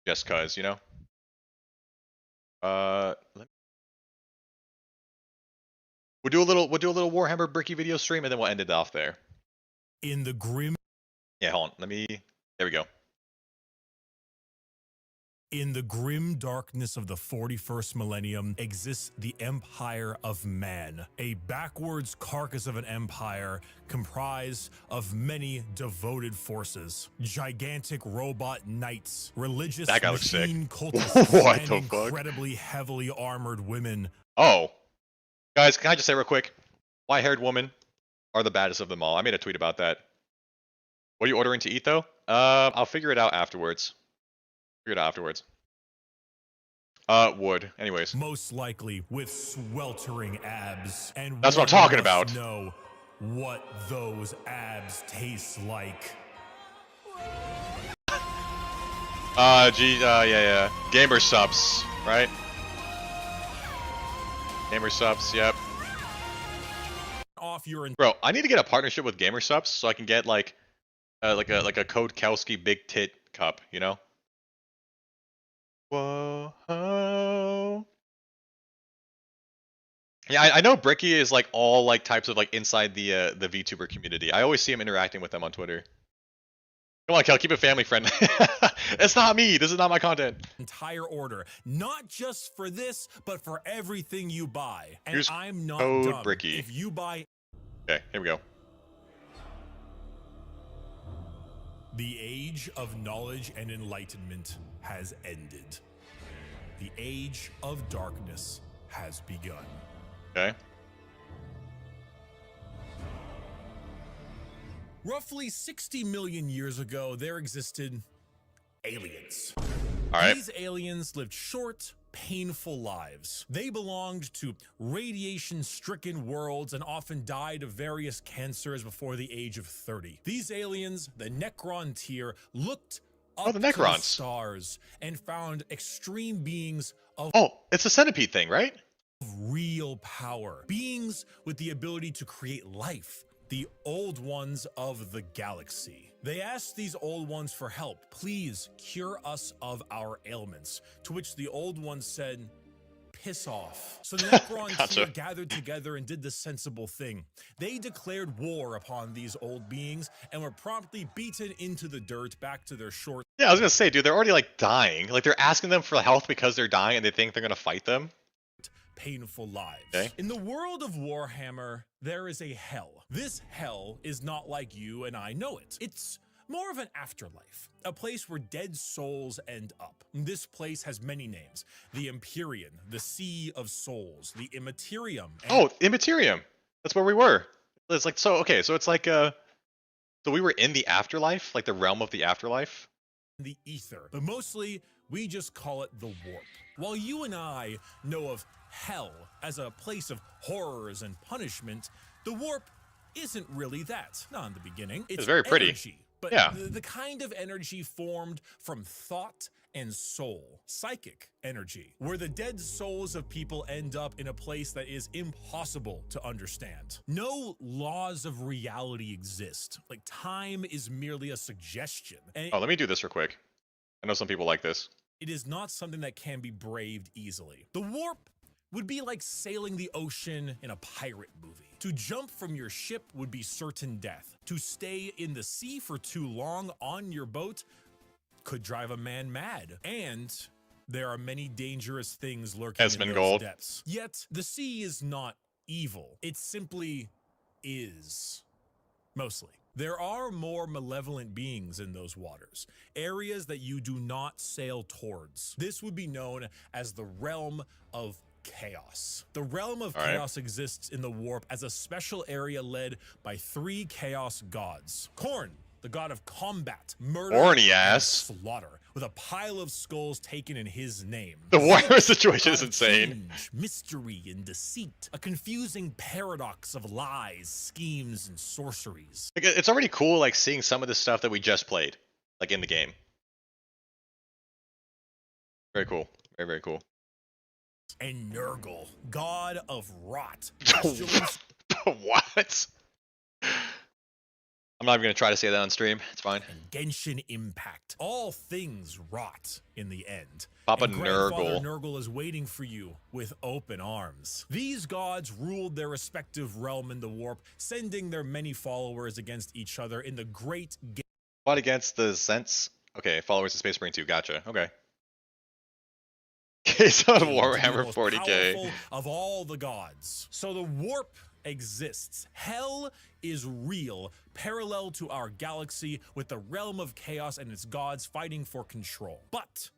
Just cause, you know. We'll do a little Warhammer Bricky video stream, and then we'll end it off there. In the grim. Yeah, hold on. There we go. In the grim darkness of the 41st millennium exists the Empire of Man, a backwards carcass of an empire comprised of many devoted forces, gigantic robot knights, religious machine cultists, and incredibly heavily armored women. Oh, guys, can I just say real quick, white-haired women are the baddest of them all. I made a tweet about that. What are you ordering to eat though? I'll figure it out afterwards. Wood. Anyways. Most likely with sweltering abs. And that's what I'm talking about. Know what those abs taste like. Yeah. Gamer subs, right? Gamer subs, yep. Off your Bro, I need to get a partnership with Gamer subs so I can get like a code Kelski big tit cup, you know? Whoa. Yeah, I know Bricky is like all like types of like inside the VTuber community. I always see him interacting with them on Twitter. Come on, Kel, keep it family friendly. It's not me. This is not my content. Entire order, not just for this, but for everything you buy. And here's I'm not code dumb. Bricky. If you buy. Okay, here we go. The age of knowledge and enlightenment has ended. The age of darkness has begun. Okay. Roughly 60 million years ago, there existed aliens. All right. These aliens lived short, painful lives. They belonged to radiation-stricken worlds and often died of various cancers before the age of 30. These aliens, the Necron tier, looked up to the stars and found extreme beings of— Oh, it's a centipede thing, right? Real power. Beings with the ability to create life. The old ones of the galaxy. They asked these old ones for help. Please cure us of our ailments. To which the old ones said, piss off. So the Necron tier gathered together and did the sensible thing. They declared war upon these old beings and were promptly beaten into the dirt back to their short— Yeah, I was gonna say, dude, they're already like dying. Like they're asking them for health because they're dying and they think they're gonna fight them. Painful lives. Okay. In the world of Warhammer, there is a hell. This hell is not like you and I know it. It's more of an afterlife, a place where dead souls end up. This place has many names: the Empyrean, the Sea of Souls, the Immaterium. Oh, Immaterium. That's where we were. It's like, so okay, so it's like so we were in the afterlife, like the realm of the afterlife. The ether, but mostly we just call it the warp. While you and I know of hell as a place of horrors and punishment, the warp isn't really that. Not in the beginning. It's very pretty. Energy, but yeah. the kind of energy formed from thought and soul. Psychic energy, where the dead souls of people end up in a place that is impossible to understand. No laws of reality exist. Like, time is merely a suggestion. And oh, let me do this real quick. I know some people like this. It is not something that can be braved easily. The warp would be like sailing the ocean in a pirate movie. To jump from your ship would be certain death. To stay in the sea for too long on your boat could drive a man mad. And there are many dangerous things lurking in those depths. Yet, the sea is not evil. It simply is. Mostly. There are more malevolent beings in those waters, areas that you do not sail towards. This would be known as the realm of chaos. The realm of chaos exists in the warp as a special area led by 3 chaos gods. Khorne, the god of combat, murder, and slaughter, with a pile of skulls taken in his name. The Warhammer situation is insane. Change, mystery, and deceit. A confusing paradox of lies, schemes, and sorceries. It's already cool, like, seeing some of the stuff that we just played, like, in the game. Very cool. Very, very cool. And Nurgle, god of rot. What? I'm not even gonna try to say that on stream. It's fine. and Genshin Impact. All things rot in the end. Papa And Grandfather Nurgle. Nurgle is waiting for you with open arms. These gods ruled their respective realm in the warp, sending their many followers against each other in the great game. Fought against the Sense. Okay, followers of Space Marine 2. Gotcha. Okay. Case on Warhammer 40k. Powerful of all the gods. So the warp exists. Hell is real, parallel to our galaxy, with the realm of chaos and its gods fighting for control. But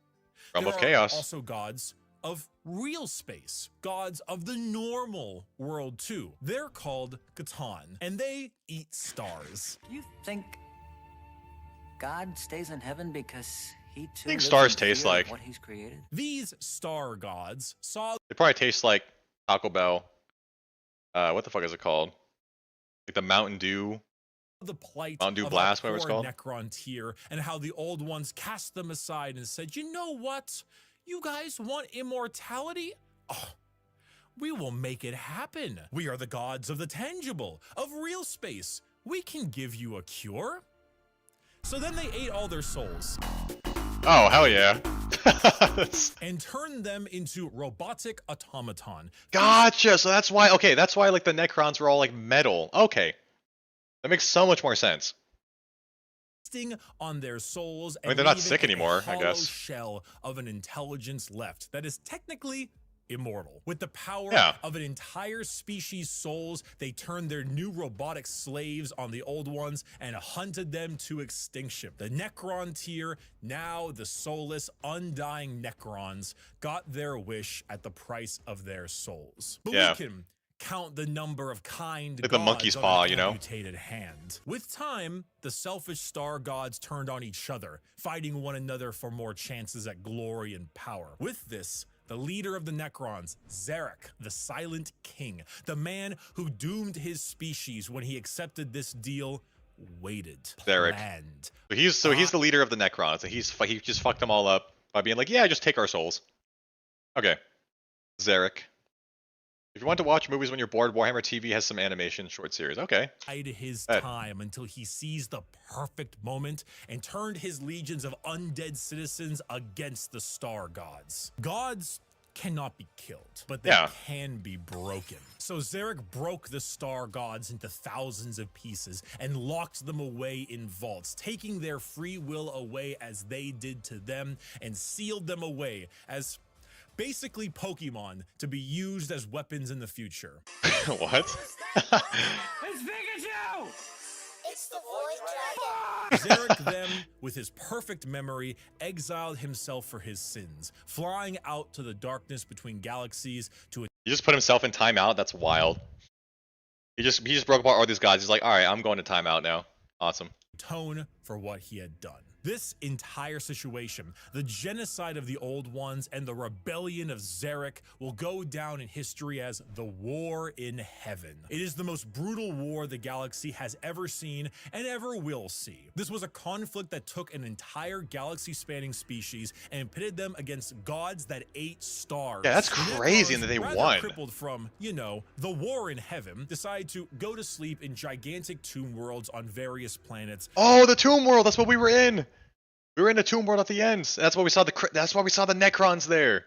Realm there of are Chaos. also gods of real space, gods of the normal world too. They're called Catan, and they eat stars. You think God stays in heaven because he too think lives stars in taste fear of like- what he's created? These star gods saw They probably taste like Taco Bell. What the fuck is it called? Like the Mountain Dew. the plight Mountain Dew of Blast, our whatever it's poor called. Necron tier, and how the old ones cast them aside and said, you know what? You guys want immortality? Oh, we will make it happen. We are the gods of the tangible, of real space. We can give you a cure. So then they ate all their souls Oh, hell yeah. and turned them into robotic automaton. Gotcha. So that's why, okay, that's why like the Necrons were all like metal. Okay. That makes so much more sense. Feasting on their souls, I mean, and they're not leaving sick a anymore, I hollow guess. shell of an intelligence left that is technically immortal. With the power Yeah. of an entire species' souls, they turned their new robotic slaves on the old ones and hunted them to extinction. The Necron tier, now the soulless, undying Necrons, got their wish at the price of their souls. But Yeah. we can count the number of kind Like the gods monkey's on paw, an you know? amputated hand. With time, the selfish star gods turned on each other, fighting one another for more chances at glory and power. With this, the leader of the Necrons, Zarek, the Silent King, the man who doomed his species when he accepted this deal, waited, Zarek. planned. So he's the leader of the Necrons, and he just fucked them all up by being like, yeah, just take our souls. Okay. Zarek. If you want to watch movies when you're bored, Warhammer TV has some animation short series. Okay. Bide his Ed. time until he seized the perfect moment and turned his legions of undead citizens against the star gods. Gods cannot be killed, but they Yeah. can be broken. So Zarek broke the star gods into thousands of pieces and locked them away in vaults, taking their free will away as they did to them, and sealed them away as basically Pokemon to be used as weapons in the future. What? It's Pikachu! It's the Void Dragon. Zarek then, with his perfect memory, exiled himself for his sins, flying out to the darkness between galaxies to He just put himself in timeout. That's wild. He just broke apart all these guys. He's like, all right, I'm going to timeout now. Awesome. atone for what he had done. This entire situation, the genocide of the Old Ones and the rebellion of Zarek, will go down in history as the War in Heaven. It is the most brutal war the galaxy has ever seen and ever will see. This was a conflict that took an entire galaxy-spanning species and pitted them against gods that ate stars. Yeah, that's The crazy, and Necrons, that they rather won. crippled from, you know, the War in Heaven, decided to go to sleep in gigantic tomb worlds on various planets. Oh, the Tomb World. That's what we were in. We were in the Tomb World at the end. That's why we saw the Necrons there.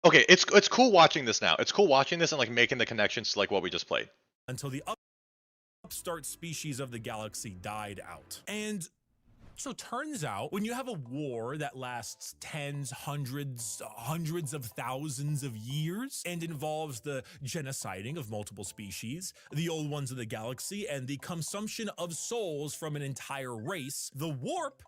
Okay, it's cool watching this now. It's cool watching this and like making the connections to like what we just played. Until the upstart species of the galaxy died out. And so turns out when you have a war that lasts tens, hundreds of thousands of years and involves the genociding of multiple species, the old ones of the galaxy, and the consumption of souls from an entire race, the warp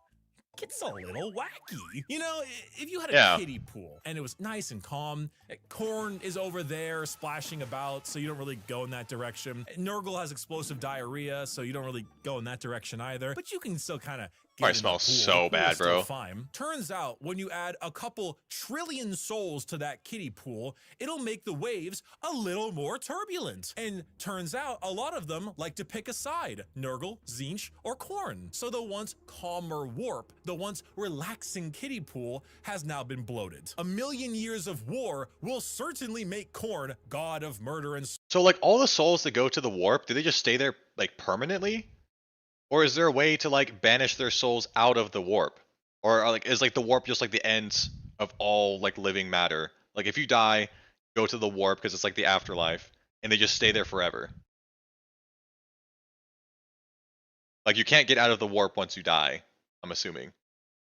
gets a little wacky. You know, if you had a Yeah. kiddie pool and it was nice and calm, Korn is over there splashing about, so you don't really go in that direction. Nurgle has explosive diarrhea, so you don't really go in that direction either. But you can still kind of Probably smells so bad, bro. Fine. Turns out when you add a couple trillion souls to that kiddie pool, it'll make the waves a little more turbulent. And turns out a lot of them like to pick a side, Nurgle, Tzeentch, or Korn. So the once calmer warp, the once relaxing kiddie pool, has now been bloated. A million years of war will certainly make Korn god of murder and So like all the souls that go to the warp, do they just stay there like permanently, or is there a way to like banish their souls out of the warp, or like is like the warp just like the end of all like living matter? Like if you die, go to the warp because it's like the afterlife, and they just stay there forever. Like you can't get out of the warp once you die. I'm assuming.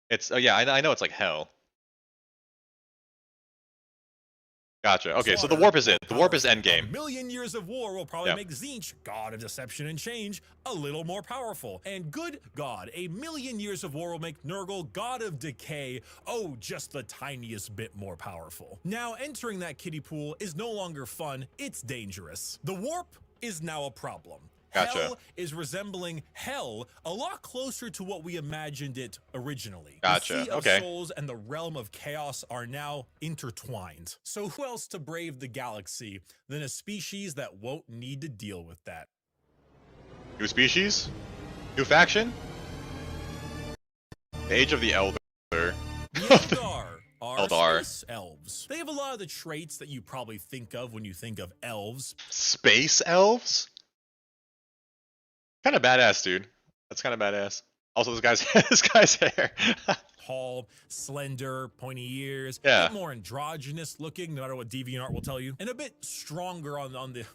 It's yeah, I know it's like hell. Gotcha. Okay, so the warp is it. The warp is endgame. A million years of war will probably make Tzeentch, god of deception and change, a little more powerful. And good God, a million years of war will make Nurgle, god of decay, oh, just the tiniest bit more powerful. Now, entering that kiddie pool is no longer fun, it's dangerous. The warp is now a problem. Gotcha. Hell is resembling hell a lot closer to what we imagined it originally. Gotcha. The Sea of Okay. Souls and the Realm of Chaos are now intertwined. So who else to brave the galaxy than a species that won't need to deal with that? New species? New faction? The Age of the Elder. The Eldar are Eldar. space elves. They have a lot of the traits that you probably think of when you think of elves. Space elves? Kind of badass, dude. That's kind of badass. Also, this guy's hair. Tall, slender, pointy ears, Yeah. a bit more androgynous looking, no matter what DeviantArt will tell you, and a bit stronger on the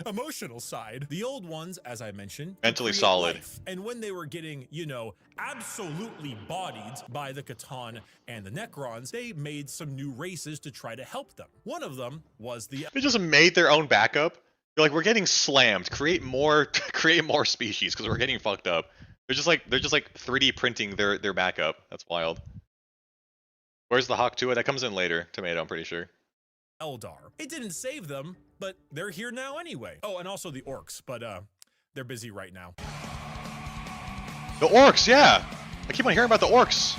emotional side. The old ones, as I mentioned, Mentally create solid. life. And when they were getting, you know, absolutely bodied by the Catan and the Necrons, they made some new races to try to help them. One of them was the They just made their own backup. They're like, we're getting slammed. Create more species because we're getting fucked up. They're just like 3D printing their backup. That's wild. Where's the Hawk to it? That comes in later. Tomato, I'm pretty sure. Eldar. It didn't save them, but they're here now anyway. Oh, and also the orcs, but they're busy right now. The orcs, yeah. I keep on hearing about the orcs.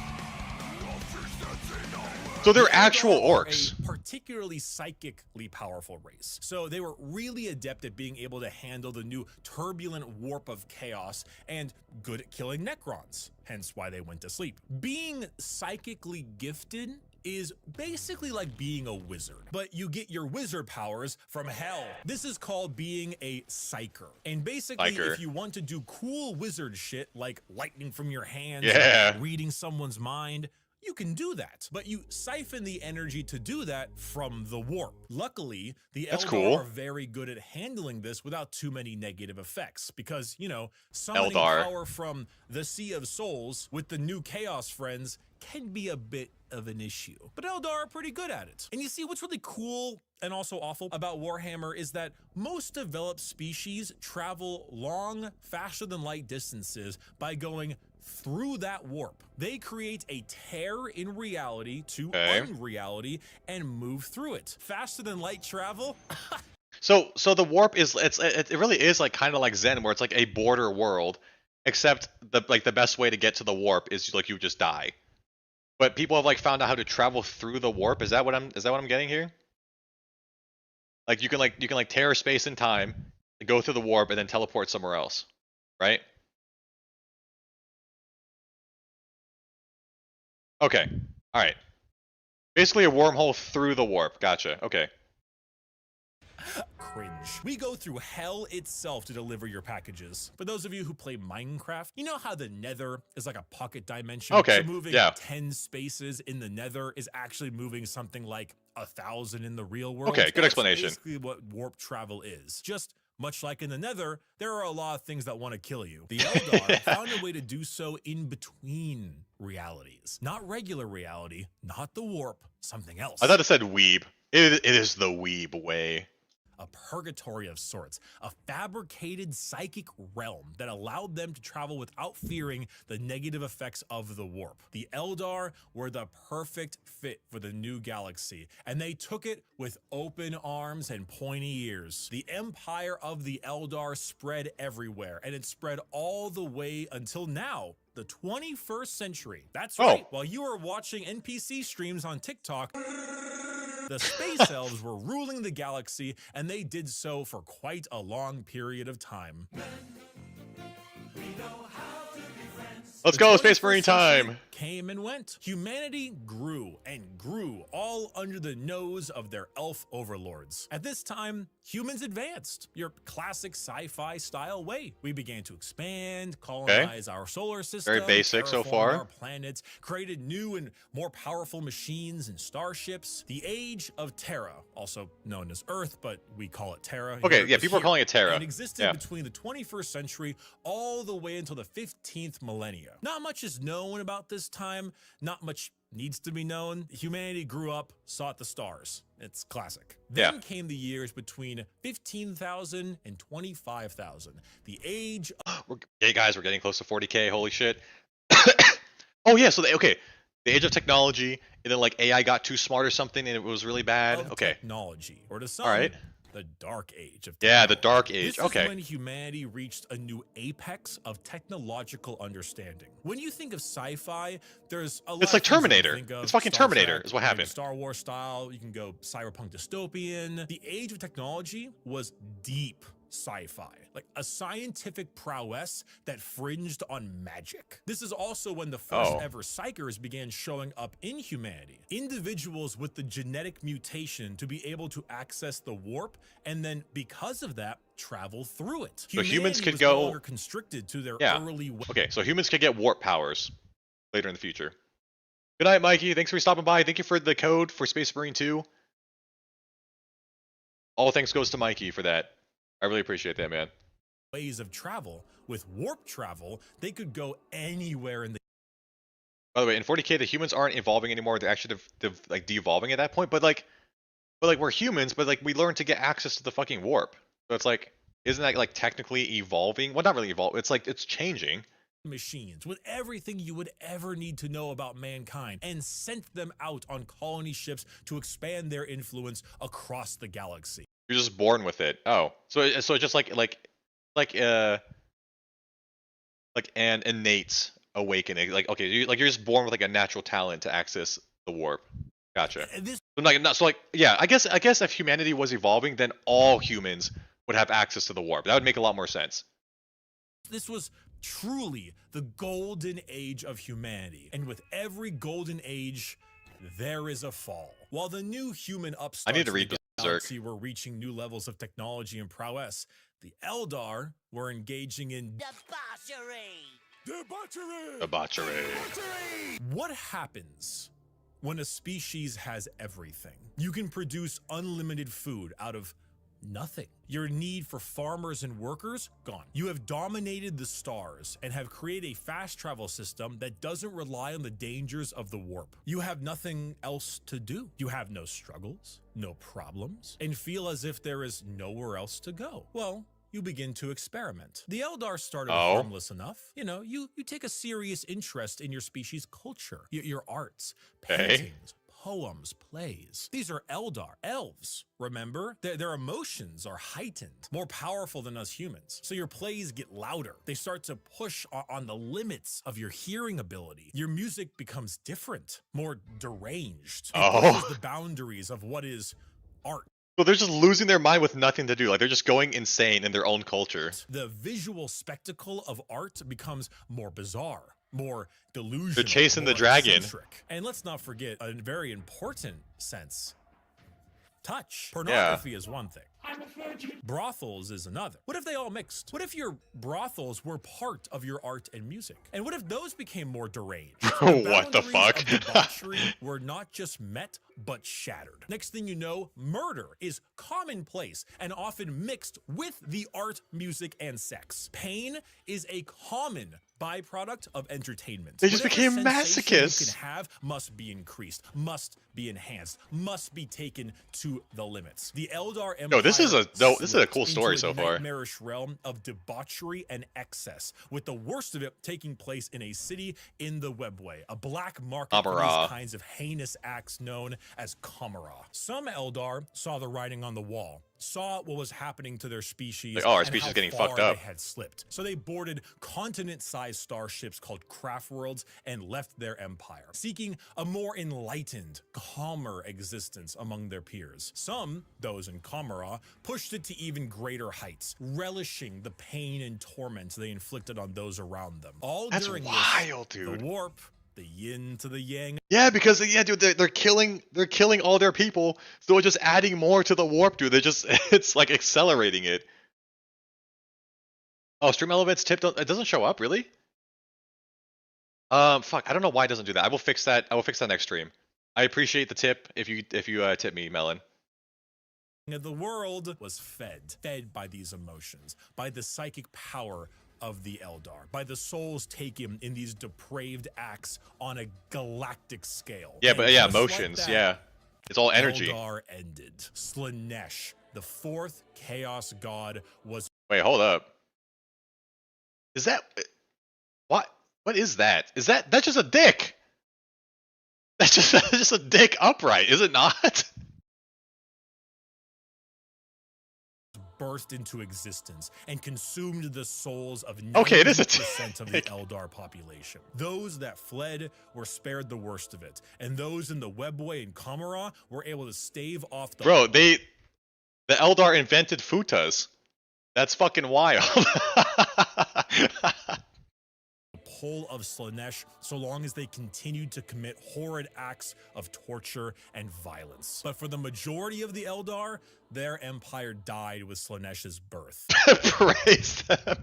So they're actual Eldar are orcs. a particularly psychically powerful race. So they were really adept at being able to handle the new turbulent warp of chaos and good at killing Necrons, hence why they went to sleep. Being psychically gifted is basically like being a wizard, but you get your wizard powers from hell. This is called being a psyker. And basically, Psyker. if you want to do cool wizard shit like lightning from your hands, Yeah. reading someone's mind, you can do that, but you siphon the energy to do that from the warp. Luckily, the That's Eldar cool. are very good at handling this without too many negative effects because, you know, summoning Eldar. power from the Sea of Souls with the new Chaos friends can be a bit of an issue. But Eldar are pretty good at it. And you see, what's really cool and also awful about Warhammer is that most developed species travel long, faster than light distances by going through that warp. They create a tear in reality to unreality and move through it. Faster than light travel? So the warp is it really is like kind of like Zen, where it's like a border world, except the best way to get to the warp is like you just die. But people have like found out how to travel through the warp. Is that what I'm getting here? Like you can tear space and time, go through the warp, and then teleport somewhere else, right? Okay. All right. Basically a wormhole through the warp. Gotcha. Okay. Cringe. We go through hell itself to deliver your packages. For those of you who play Minecraft, you know how the Nether is like a pocket dimension? Okay, So moving yeah. 10 spaces in the Nether is actually moving something like 1,000 in the real world. Okay, good That's explanation. basically what warp travel is. Just much like in the Nether, there are a lot of things that want to kill you. The Eldar found a way to do so in between realities. Not regular reality, not the warp, something else. I thought it said weeb. It is the weeb way. A purgatory of sorts, a fabricated psychic realm that allowed them to travel without fearing the negative effects of the warp. The Eldar were the perfect fit for the new galaxy, and they took it with open arms and pointy ears. The empire of the Eldar spread everywhere, and it spread all the way until now, the 21st century. That's right, while you are watching NPC streams on TikTok, the space elves were ruling the galaxy, and they did so for quite a long period of time. Let's The go, Space 21st Marine century time. came and went. Humanity grew and grew, all under the nose of their elf overlords. At this time, humans advanced, your classic sci-fi style way. We began to expand, colonize our solar system, Very basic so terraform far. our planets, created new and more powerful machines and starships. The Age of Terra, also known as Earth, but we call it Terra. Okay, here, yeah, was people are here, calling it Terra. and existed Yeah. between the 21st century all the way until the 15th millennia. Not much is known about this time. Not much needs to be known. Humanity grew up, saw the stars. It's classic. Then Yeah. came the years between 15,000 and 25,000. The age of Hey guys, we're getting close to 40K. Holy shit. Oh yeah, so okay, the age of technology, and then like AI got too smart or something, and it was really bad. Okay, technology, or to some, all right. the dark age of Yeah, the technology. dark age. This Okay. is when humanity reached a new apex of technological understanding. When you think of sci-fi, there's a lot It's of like things you can Terminator. think of. It's fucking Star Terminator Trek, is what maybe happened. Star Wars style. You can go cyberpunk dystopian. The age of technology was deep sci-fi, like a scientific prowess that fringed on magic. This is also when the first ever psychers began showing up in humanity. Individuals with the genetic mutation to be able to access the warp, and then because of that, travel through it. So humans Humanity could was go- no longer constricted to their Yeah. early Okay, so humans could get warp powers later in the future. Good night, Mikey. Thanks for stopping by. Thank you for the code for Space Marine 2. All thanks goes to Mikey for that. I really appreciate that, man. ways of travel. With warp travel, they could go anywhere in the By the way, in 40K, the humans aren't evolving anymore. They're actually like de-evolving at that point. But like we're humans, but like we learn to get access to the fucking warp. So it's like, isn't that like technically evolving? Well, not really evolve. It's like it's changing. machines with everything you would ever need to know about mankind, and sent them out on colony ships to expand their influence across the galaxy. You're just born with it. Oh, so it's just like an innate awakening. Like okay, you're just born with like a natural talent to access the warp. Gotcha. And this So like not so like yeah. I guess if humanity was evolving, then all humans would have access to the warp. That would make a lot more sense. this was truly the golden age of humanity, and with every golden age there is a fall. While the new human upstarts I need to in the read Berserk. galaxy were reaching new levels of technology and prowess, the Eldar were engaging in Debauchery. What happens when a species has everything? You can produce unlimited food out of nothing. Your need for farmers and workers, gone. You have dominated the stars and have created a fast travel system that doesn't rely on the dangers of the warp. You have nothing else to do. You have no struggles, no problems, and feel as if there is nowhere else to go. Well, you begin to experiment. The Eldar started harmless enough. You know, you take a serious interest in your species' culture, your arts, paintings, poems, plays. These are Eldar, elves, remember? Their emotions are heightened, more powerful than us humans. So your plays get louder. They start to push on the limits of your hearing ability. Your music becomes different, more deranged. It pushes the boundaries of what is art. So they're just losing their mind with nothing to do. Like they're just going insane in their own culture. The visual spectacle of art becomes more bizarre, more delusional. They're chasing the more dragon. eccentric. And let's not forget a very important sense. Touch. Pornography is one thing. Brothels is another. What if they all mixed? What if your brothels were part of your art and music? And what if those became more deranged? What the boundaries fuck? of debauchery were not just met, but shattered. Next thing you know, murder is commonplace and often mixed with the art, music, and sex. Pain is a common byproduct of entertainment. They just Whatever became sensation you masochists. can have must be increased, must be enhanced, must be taken to the limits. The Eldar Empire. No, this is a cool slipped story into so a far. nightmarish realm of debauchery and excess, with the worst of it taking place in a city in the Webway, a black market for Amara. these kinds of heinous acts known as Kamara. Some Eldar saw the writing on the wall, saw what was happening to their species. Like, oh, our and species how is getting far fucked up. They had slipped. So they boarded continent-sized starships called craft worlds and left their empire, seeking a more enlightened, calmer existence among their peers. Some, those in Kamara, pushed it to even greater heights, relishing the pain and torment they inflicted on those around them. All That's during wild, this, dude. the warp, The yin to the yang. Yeah, because yeah, dude, they're killing all their people, so they're just adding more to the warp, dude. They're just it's like accelerating it. Oh, stream elements tip it doesn't show up, really? Fuck, I don't know why it doesn't do that. I will fix that. I will fix that next stream. I appreciate the tip if you tip me, Melon. The world was fed by these emotions, by the psychic power of the Eldar, by the souls taken in these depraved acts on a galactic scale. Yeah, but yeah, just like emotions, that, yeah. It's all energy. Eldar ended. Slaanesh, the fourth chaos god, was... Wait, hold up. Is that... What? What is that? Is that's just a dick? That's just a dick upright, is it not? Burst into existence and consumed the souls of 90% Okay, it is a of the Eldar population. Those that fled were spared the worst of it, and those in the Webway and Kamara were able to stave off the... Bro, the Eldar invented futas. That's fucking wild. Pull of Slaanesh, so long as they continued to commit horrid acts of torture and violence. But for the majority of the Eldar, their empire died with Slaanesh's birth. Praise them.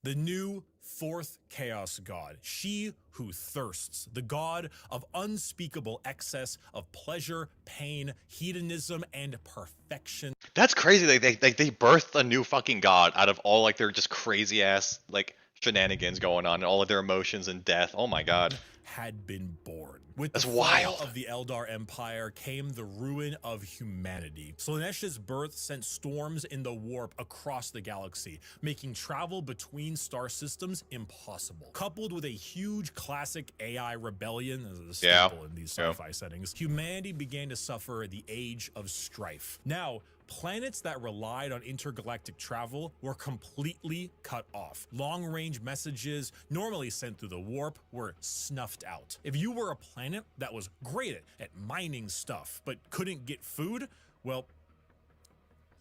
The new fourth chaos god, she who thirsts, the god of unspeakable excess of pleasure, pain, hedonism, and perfection. That's crazy. They birthed a new fucking god out of all like their just crazy ass like shenanigans going on and all of their emotions and death. Oh my god. Had been born. With That's the wild. fall of the Eldar Empire came the ruin of humanity. Slaanesh's birth sent storms in the warp across the galaxy, making travel between star systems impossible. Coupled with a huge classic AI rebellion, as a staple in these sci-fi settings, humanity began to suffer the age of strife. Now, planets that relied on intergalactic travel were completely cut off. Long-range messages, normally sent through the warp, were snuffed out. If you were a planet that was great at mining stuff, but couldn't get food, well,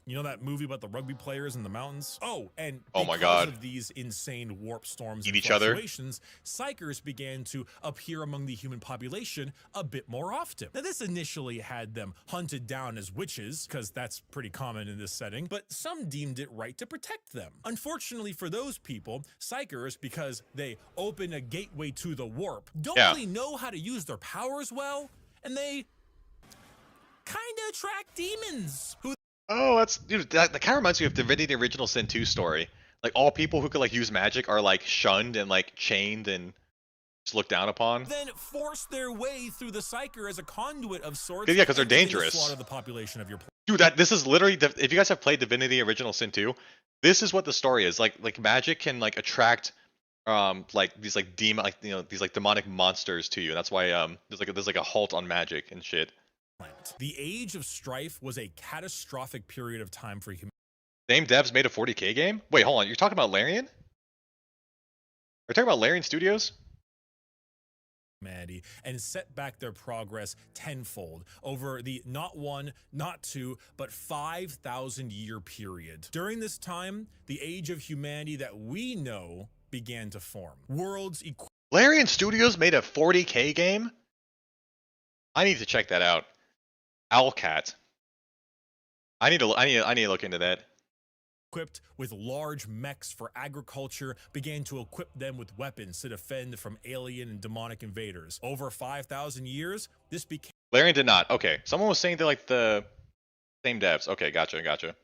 you know that movie about the rugby players in the mountains? Oh, and my god, of these insane warp storms eat and each other. fluctuations, psychers began to appear among the human population a bit more often. Now, this initially had them hunted down as witches, because that's pretty common in this setting, but some deemed it right to protect them. Unfortunately for those people, psychers, because they open a gateway to the warp, don't really know how to use their powers well, and they kind of attract demons who... Oh, that's dude. That kind of reminds me of Divinity Original Sin 2 story. Like all people who could like use magic are like shunned and like chained and just looked down upon. Then force their way through the psyker as a conduit of sorts. Yeah, because they're dangerous. Slaughter the population of your planet. Dude, this is literally if you guys have played Divinity Original Sin 2, this is what the story is. Like magic can like attract like these like these like demonic monsters to you. And that's why there's like a halt on magic and shit. The Age of Strife was a catastrophic period of time for humanity. Same devs made a 40K game? Wait, hold on. You're talking about Larian? We're talking about Larian Studios? And set back their progress tenfold over the not one, not two, but 5,000 year period. During this time, the age of humanity that we know began to form. Larian Studios made a 40K game? I need to check that out. Owlcat. I need to look into that. Equipped with large mechs for agriculture, began to equip them with weapons to defend from alien and demonic invaders. Over 5,000 years, this became... Larian did not. Okay, someone was saying they're like the same devs. Okay, gotcha.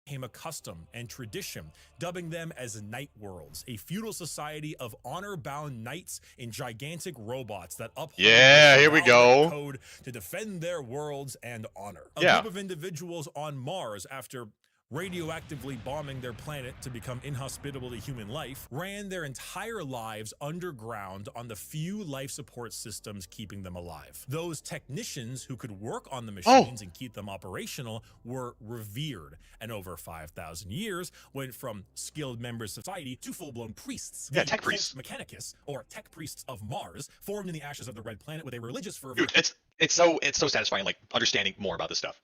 Became a custom and tradition, dubbing them as Night Worlds, a feudal society of honor-bound knights in gigantic robots that uphold here we go. Code to defend their worlds and honor. A group of individuals on Mars, after radioactively bombing their planet to become inhospitable to human life, ran their entire lives underground on the few life support systems keeping them alive. Those technicians who could work on the machines and keep them operational were revered, and over 5,000 years went from skilled members of society to full-blown priests. Yeah, tech priests. Mechanicus, or tech priests of Mars, formed in the ashes of the Red Planet with a religious fervor. Dude, it's so satisfying, like understanding more about this stuff.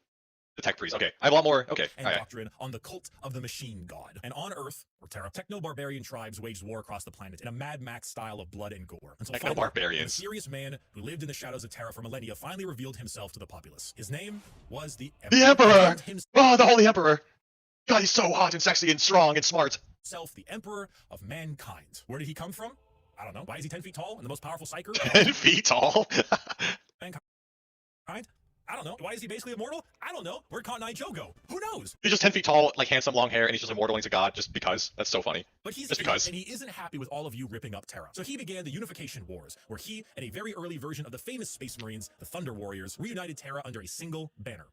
The tech priest. Okay, I have a lot more. Okay, and all right. doctrine on the cult of the machine god. And on Earth, or Terra, techno-barbarian tribes waged war across the planet in a Mad Max style of blood and gore. Until finally, a Techno-barbarians. mysterious man who lived in the shadows of Terra for millennia finally revealed himself to the populace. His name was the Emperor. The Emperor! He Oh, the Holy Emperor! God, he's so hot and sexy and strong and smart. himself the Emperor of mankind. Where did he come from? I don't know. Why is he 10 feet tall and the most powerful psyker? 10 feet tall? Mankind? I don't know. Why is he basically immortal? I don't know. Where'd Cotton Eye Joe go? Who knows? He's just 10 feet tall, like handsome, long hair, and he's just immortal into God just because. That's so funny. But he's just because. And he isn't happy with all of you ripping up Terra. So he began the Unification Wars, where he and a very early version of the famous Space Marines, the Thunder Warriors, reunited Terra under a single banner.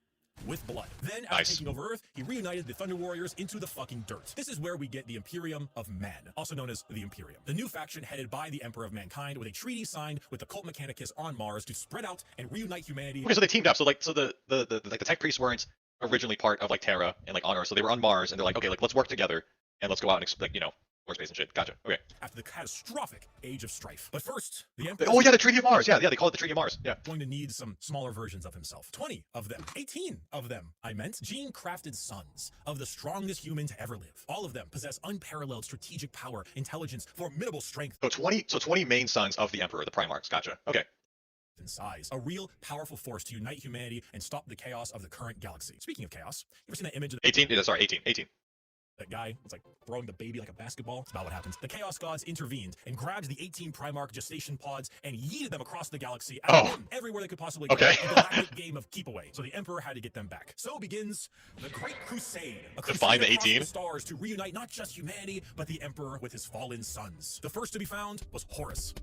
With blood. Then, after taking over Earth, he reunited the Thunder Warriors into the fucking dirt. This is where we get the Imperium of Man, also known as the Imperium. The new faction headed by the Emperor of Mankind with a treaty signed with the Cult Mechanicus on Mars to spread out and reunite humanity. Okay, so they teamed up. So the tech priests weren't originally part of like Terra and like on Earth, so they were on Mars, and they're like, okay, like let's work together and let's go out and like explore space and shit. Gotcha. Okay. After the catastrophic Age of Strife. But first, the Emperor. Oh yeah, the Treaty of Mars. Yeah, they call it the Treaty of Mars. Yeah. Going to need some smaller versions of himself. 20 of them. 18 of them, I meant. Gene-crafted sons of the strongest human to ever live. All of them possess unparalleled strategic power, intelligence, formidable strength. So 20 main sons of the Emperor, the Primarchs. Gotcha. Okay. In size, a real powerful force to unite humanity and stop the chaos of the current galaxy. Speaking of chaos, you ever seen that image of 18? Yeah, sorry, 18. That guy was like throwing the baby like a basketball? That's not what happens. The Chaos Gods intervened and grabbed the 18 Primarch gestation pods and yeeted them across the galaxy everywhere they could possibly go. Okay. A galactic game of keep away. So the Emperor had to get them back. So begins the Great Crusade. A crusade find the across 18? the stars to reunite not just humanity, but the Emperor with his fallen sons. The first to be found was Horus.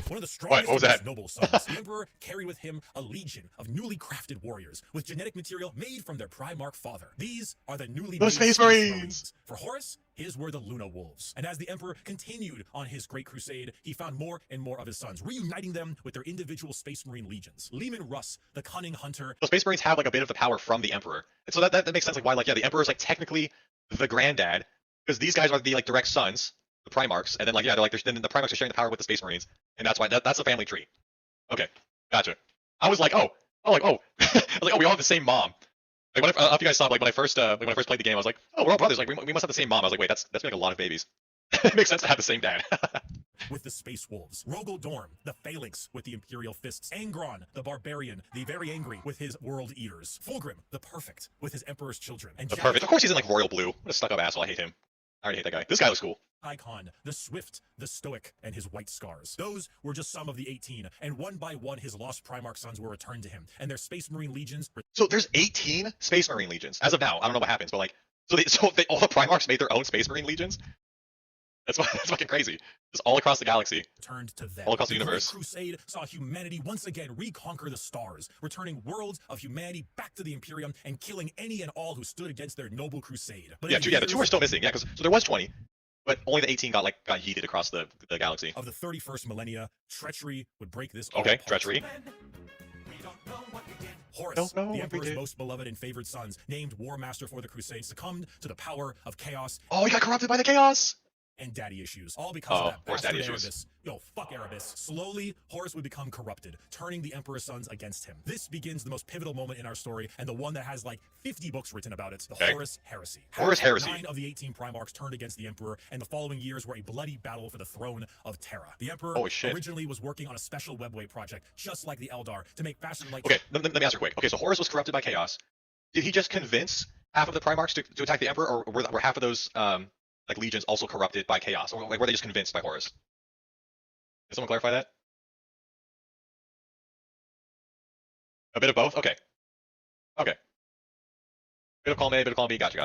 One of the strongest what was that? noble sons. The Emperor carried with him a legion of newly crafted warriors with genetic material made from their Primarch father. These are the newly made Space Marines. For Horus, his were the Luna Wolves. And as the Emperor continued on his great crusade, he found more and more of his sons, reuniting them with their individual Space Marine legions. Leman Russ, the cunning hunter. So Space Marines have like a bit of the power from the Emperor. And so that makes sense, like why, like, yeah, the Emperor is like technically the granddad, because these guys are the like direct sons, the Primarchs, and then like, yeah, they're like, then the Primarchs are sharing the power with the Space Marines, and that's why that's the family tree. Okay, gotcha. I was like, I was like, we all have the same mom. Like, I don't know if you guys saw, like, when I first played the game, I was like, oh, we're all brothers. Like, we must have the same mom. I was like, wait, that's like a lot of babies. It makes sense to have the same dad. With the Space Wolves, Rogel Dorm, the Phalanx with the Imperial Fists, Angron, the Barbarian, the very angry with his World Eaters, Fulgrim, the Perfect with his Emperor's Children, and The Perfect. Of course, he's in like royal blue. What a stuck-up asshole. I hate him. I already hate that guy. This guy looks cool. Icon, the Swift, the Stoic, and his White Scars. Those were just some of the 18, and one by one his lost Primarch sons were returned to him, and their Space Marine legions. So there's 18 Space Marine legions as of now. I don't know what happens, but like, so all the Primarchs made their own Space Marine legions. That's fucking crazy. Just all across the galaxy. Turned to them. All across the universe. Great Crusade saw humanity once again reconquer the stars, returning worlds of humanity back to the Imperium and killing any and all who stood against their noble crusade. But yeah, the two are still missing. Yeah, because so there was 20, but only the 18 got yeeted across the galaxy. Of the 31st millennia, treachery would break this. Okay, treachery. Horus, the Emperor's most beloved and favored sons, named War Master for the Crusade, succumbed to the power of chaos. Oh, he got corrupted by the chaos. And daddy issues, all because of that bastard daddy Erebus. issues. Yo, fuck Erebus. Slowly, Horus would become corrupted, turning the Emperor's sons against him. This begins the most pivotal moment in our story, and the one that has like 50 books written about it, the Horus Heresy. Horus Heresy. 9 of the 18 Primarchs turned against the Emperor, and the following years were a bloody battle for the throne of Terra. The Emperor originally was working on a special webway project, just like the Eldar, to make faster light. Okay, let me ask you quick. Okay, so Horus was corrupted by chaos. Did he just convince half of the Primarchs to attack the Emperor, or were half of those like legions also corrupted by chaos, or like were they just convinced by Horus? Can someone clarify that? A bit of both. Okay. Bit of column A, bit of column B. Gotcha.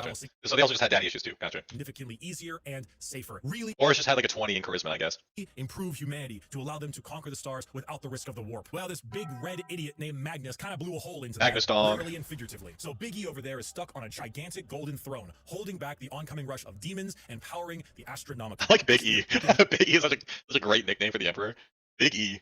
So they also just had daddy issues too. Gotcha. Significantly easier and safer. Really. Horus just had like a 20 in charisma, I guess. Improve humanity to allow them to conquer the stars without the risk of the warp. Well, this big red idiot named Magnus kind of blew a hole into that, literally and figuratively. So Big E over there is stuck on a gigantic golden throne, holding back the oncoming rush of demons and powering the astronomical. I like Big E. Big E is such a great nickname for the Emperor. Big E.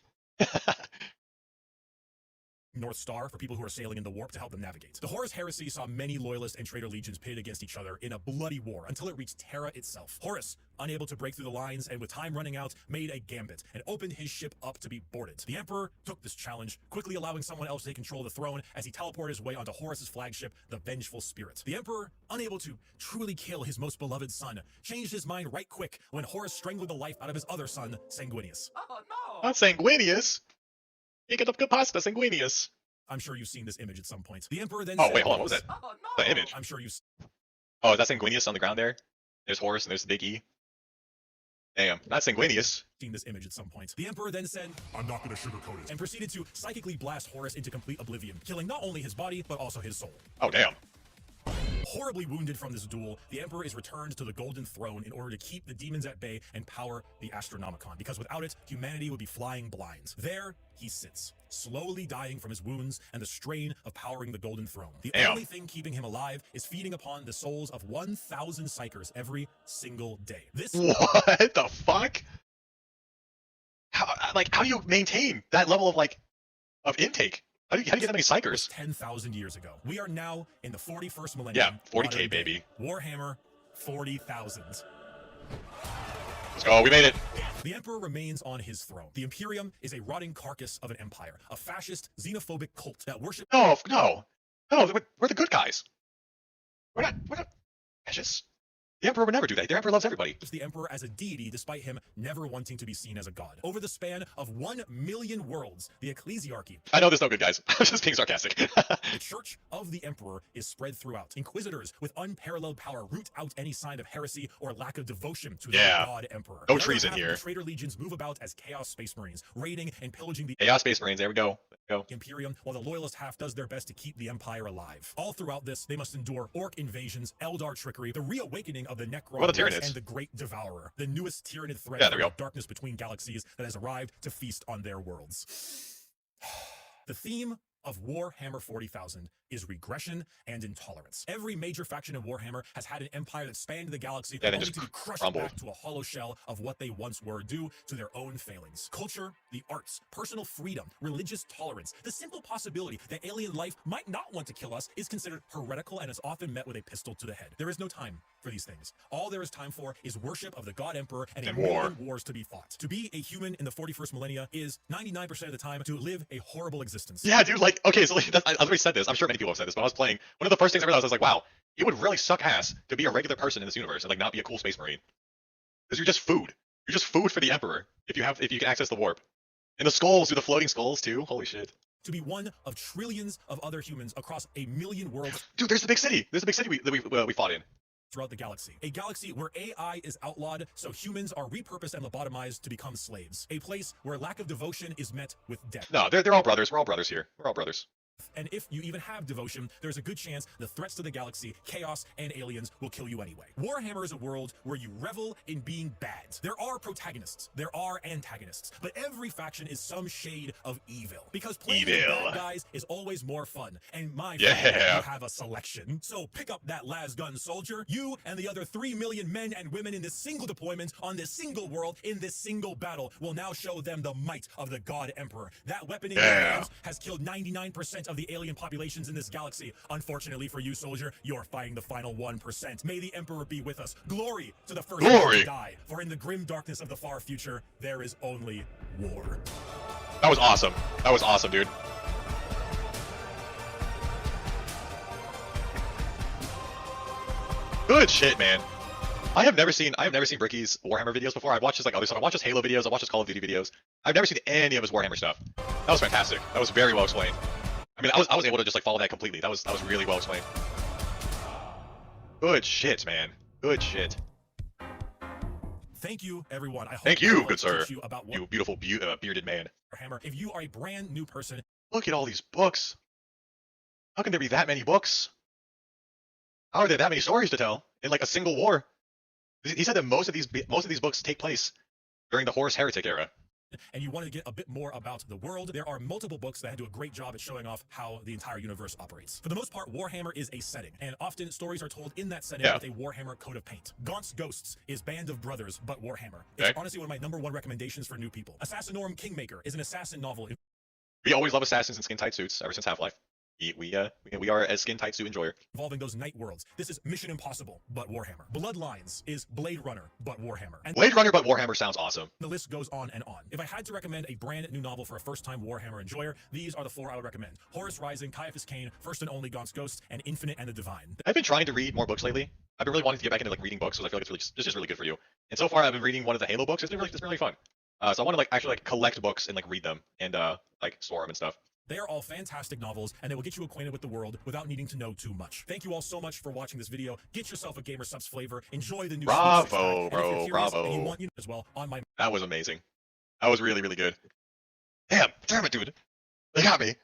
North Star for people who are sailing in the warp to help them navigate. The Horus Heresy saw many loyalist and traitor legions pitted against each other in a bloody war until it reached Terra itself. Horus, unable to break through the lines and with time running out, made a gambit and opened his ship up to be boarded. The Emperor took this challenge, quickly allowing someone else to take control of the throne as he teleported his way onto Horus's flagship, the Vengeful Spirit. The Emperor, unable to truly kill his most beloved son, changed his mind right quick when Horus strangled the life out of his other son, Sanguinius. Oh no! Not Sanguinius. You get up good pasta, Sanguinius. I'm sure you've seen this image at some point. The Emperor then Oh, said, wait, hold on, what was that? Oh no! The image. I'm sure you've Oh, is that Sanguinius on the ground there? There's Horus and there's the big E. Damn, not Sanguinius. seen this image at some point. The Emperor then said, I'm not going to sugarcoat it, and proceeded to psychically blast Horus into complete oblivion, killing not only his body, but also his soul. Oh, damn. Horribly wounded from this duel, the Emperor is returned to the Golden Throne in order to keep the demons at bay and power the Astronomicon, because without it, humanity would be flying blind. There, he sits, slowly dying from his wounds and the strain of powering the Golden Throne. The Damn. only thing keeping him alive is feeding upon the souls of 1,000 psychers every single day. This What the fuck? How do you maintain that level of intake? How do you get that many psychers? 10,000 years ago. We are now in the 41st millennium. Yeah, 40K, modern day. baby. Warhammer 40,000. Let's go, we made it. The Emperor remains on his throne. The Imperium is a rotting carcass of an empire, a fascist, xenophobic cult that worships No, we're the good guys. We're not fascists. The Emperor would never do that. The Emperor loves everybody. the Emperor as a deity despite him never wanting to be seen as a god. Over the span of 1 million worlds, the ecclesiarchy, I know there's no good guys. I'm just being sarcastic. the Church of the Emperor, is spread throughout. Inquisitors with unparalleled power root out any sign of heresy or lack of devotion to the god Emperor. No The other treason half of here. The traitor legions move about as Chaos Space Marines, raiding and pillaging the Chaos Space Marines, there we go. Imperium, while the loyalist half does their best to keep the Empire alive. All throughout this, they must endure orc invasions, Eldar trickery, the reawakening of the Necron What about the Tyranids? and the Great Devourer, the newest Tyranid threat Yeah, there we from go. the darkness between galaxies that has arrived to feast on their worlds. The theme of Warhammer 40,000 is regression and intolerance. Every major faction in Warhammer has had an empire that spanned the galaxy, Yeah, then only just to be crushed crumbled. back to a hollow shell of what they once were due to their own failings. Culture, the arts, personal freedom, religious tolerance, the simple possibility that alien life might not want to kill us is considered heretical and is often met with a pistol to the head. There is no time for these things. All there is time for is worship of the god emperor and a And war. million wars to be fought. To be a human in the 41st millennia is 99% of the time to live a horrible existence. Yeah, dude, okay, so I've already said this. I'm sure many people have said this, but I was playing. One of the first things I realized, I was like, wow, it would really suck ass to be a regular person in this universe and not be a cool space marine. Because you're just food. You're just food for the Emperor if you can access the warp. And the skulls, the floating skulls too. Holy shit. To be one of trillions of other humans across a million worlds Dude, there's the big city. There's the big city we fought in. throughout the galaxy. A galaxy where AI is outlawed, so humans are repurposed and lobotomized to become slaves. A place where lack of devotion is met with death. No, they're all brothers. We're all brothers here. We're all brothers. And if you even have devotion, there's a good chance the threats to the galaxy, chaos, and aliens will kill you anyway. Warhammer is a world where you revel in being bad. There are protagonists, there are antagonists, but every faction is some shade of evil. Because playing with Evil. bad guys is always more fun, and my Yeah. friend, you have a selection. So pick up that las gun soldier, you and the other 3 million men and women in this single deployment on this single world in this single battle will now show them the might of the God Emperor. That weapon in your Yeah. hands has killed 99% of the alien populations in this galaxy. Unfortunately for you, soldier, you're fighting the final 1%. May the Emperor be with us. Glory to the first Glory. to die. For in the grim darkness of the far future, there is only war. That was awesome. That was awesome, dude. Good shit, man. I have never seen Bricky's Warhammer videos before. I've watched his other stuff. I watched his Halo videos. I watched his Call of Duty videos. I've never seen any of his Warhammer stuff. That was fantastic. That was very well explained. I mean, I was able to just follow that completely. That was really well explained. Good shit, man. Good shit. Thank you, everyone. I hope Thank I you, will good sir. teach you about You beautiful bearded man. Warhammer. If you are a brand new person, Look at all these books. How can there be that many books? How are there that many stories to tell in a single war? He said that most of these books take place during the Horus Heretic era. and you want to get a bit more about the world, there are multiple books that do a great job at showing off how the entire universe operates. For the most part, Warhammer is a setting, and often stories are told in that setting with a Warhammer coat of paint. Gaunt's Ghosts is Band of Brothers, but Warhammer. It's honestly one of my #1 recommendations for new people. Assassinorum Kingmaker is an assassin novel. We always love assassins in skin tight suits ever since Half-Life. We are a skin tight suit enjoyer. Involving those night worlds. This is Mission Impossible, but Warhammer. Bloodlines is Blade Runner, but Warhammer. And Blade Runner, but Warhammer sounds awesome. the list goes on and on. If I had to recommend a brand new novel for a first-time Warhammer enjoyer, these are the 4 I would recommend: Horus Rising, Caiaphas Cain, First and Only Gaunt's Ghost, and Infinite and the Divine. I've been trying to read more books lately. I've been really wanting to get back into like reading books because I feel like it's just really good for you. And so far, I've been reading one of the Halo books. It's been really fun. So I want to like actually like collect books and like read them and like store them and stuff. They are all fantastic novels, and they will get you acquainted with the world without needing to know too much. Thank you all so much for watching this video. Get yourself a Gamer Subs flavor. Enjoy the new Bravo, Sweet 6 pack. bro, And if you're curious bravo. and you want as well on my That was amazing. That was really good. Damn it, dude. They got me,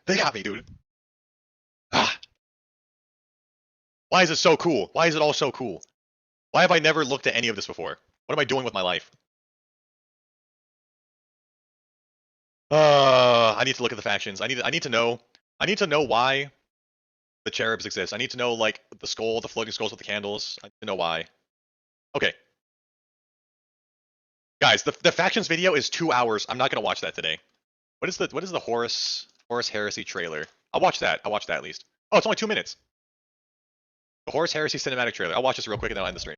dude. Ah. Why is it so cool? Why is it all so cool? Why have I never looked at any of this before? What am I doing with my life? I need to look at the factions. I need to know why the cherubs exist. I need to know like the skull, the floating skulls with the candles. I need to know why. Okay. Guys, the factions video is 2 hours. I'm not gonna watch that today. What is the Horus Heresy trailer? I'll watch that. At least. Oh, it's only 2 minutes. The Horus Heresy cinematic trailer. I'll watch this real quick and then I'll end the stream.